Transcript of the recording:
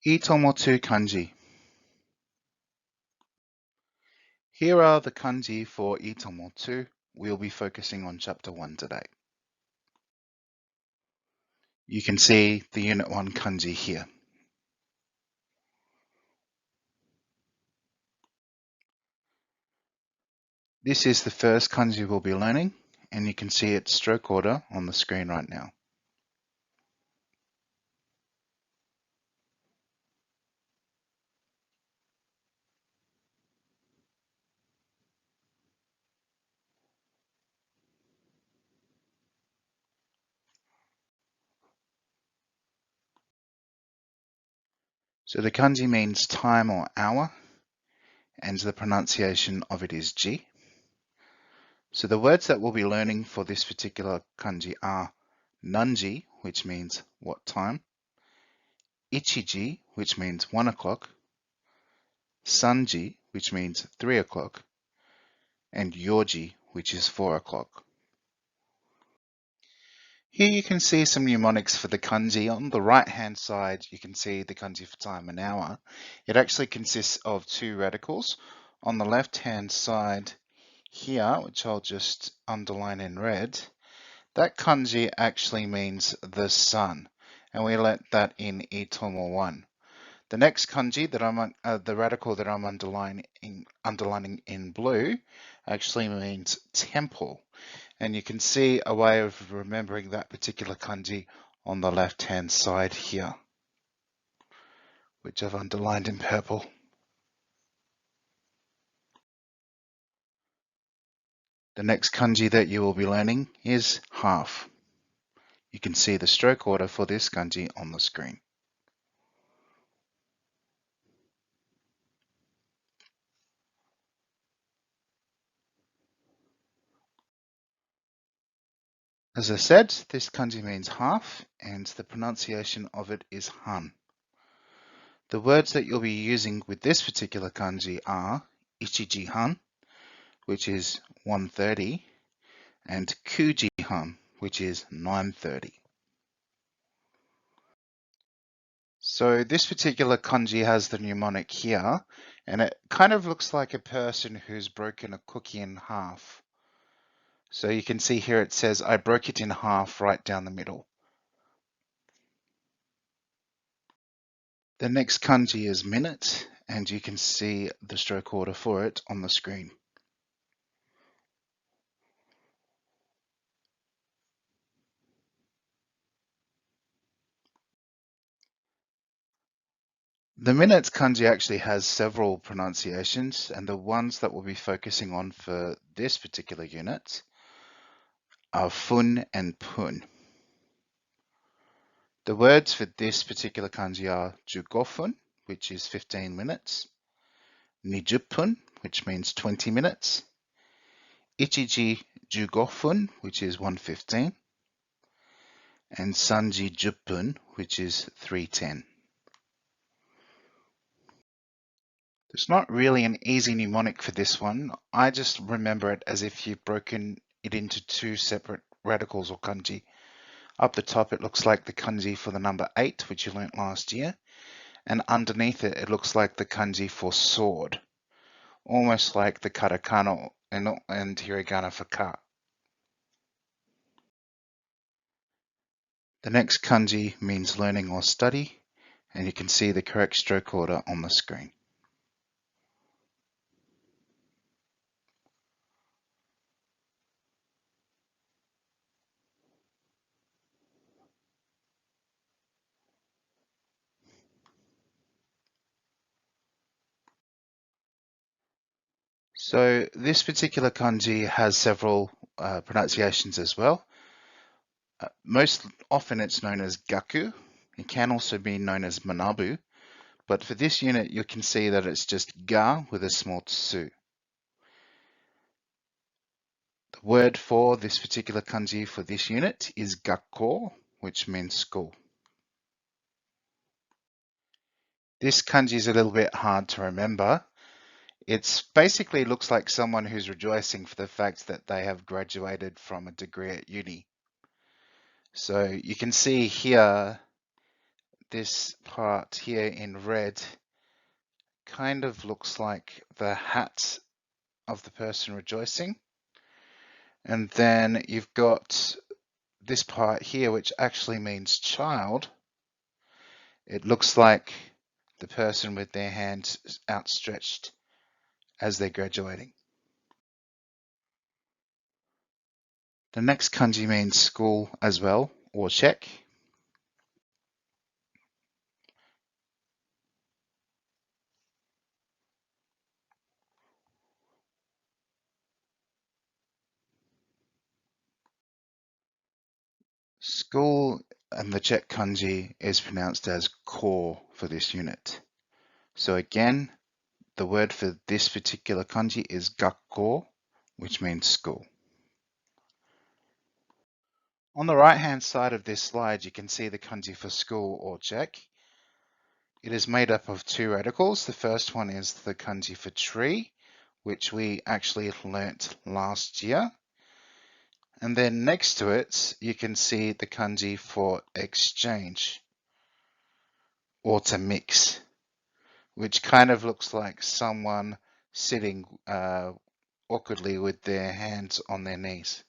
iiTomo Kanji. Here are the kanji for iiTomo 2. We'll be focusing on chapter 1 today. You can see the unit 1 kanji here. This is the first kanji we'll be learning, and you can see its stroke order on the screen right now. So the kanji means time or hour, and the pronunciation of it is ji. So the words that we'll be learning for this particular kanji are nanji, which means what time, ichiji, which means 1 o'clock, sanji, which means 3 o'clock, and yoji, which is 4 o'clock. Here you can see some mnemonics for the kanji. On the right hand side, you can see the kanji for time and hour. It actually consists of 2 radicals. On the left hand side here, which I'll just underline in red, that kanji actually means the sun, and we learnt that in iiTomo 1. The next kanji that the radical that I'm underlining in blue actually means temple. And you can see a way of remembering that particular kanji on the left hand side here, which I've underlined in purple. The next kanji that you will be learning is half. You can see the stroke order for this kanji on the screen. As I said, this kanji means half, and the pronunciation of it is han. The words that you'll be using with this particular kanji are ichijihan, which is 1:30, and kujihan, which is 9:30. So this particular kanji has the mnemonic here, and it kind of looks like a person who's broken a cookie in half. So you can see here it says, I broke it in half right down the middle. The next kanji is minute, and you can see the stroke order for it on the screen. The minute kanji actually has several pronunciations, and the ones that we'll be focusing on for this particular unit are fun and pun. The words for this particular kanji are jugofun, which is 15 minutes, nijupun, which means 20 minutes, ichiji jugofun, which is 1:15, and sanji juppun, which is 3:10. There's not really an easy mnemonic for this one. I just remember it as if you've broken it into 2 separate radicals or kanji. Up the top, it looks like the kanji for the number 8, which you learnt last year. And underneath it, it looks like the kanji for sword. Almost like the katakana and hiragana for ka. The next kanji means learning or study, and you can see the correct stroke order on the screen. So this particular kanji has several pronunciations as well. Most often it's known as gaku. It can also be known as manabu, but for this unit you can see that it's just ga with a small tsu. The word for this particular kanji for this unit is gakko, which means school. This kanji is a little bit hard to remember. It basically looks like someone who's rejoicing for the fact that they have graduated from a degree at uni. So you can see here this part here in red kind of looks like the hat of the person rejoicing. And then you've got this part here, which actually means child. It looks like the person with their hands outstretched as they're graduating. The next kanji means school as well, or check. School and the check kanji is pronounced as ko for this unit. So again, the word for this particular kanji is gakko, which means school. On the right hand side of this slide, you can see the kanji for school or check. It is made up of two radicals. The first one is the kanji for tree, which we actually learnt last year. And then next to it, you can see the kanji for exchange or to mix, which kind of looks like someone sitting awkwardly with their hands on their knees.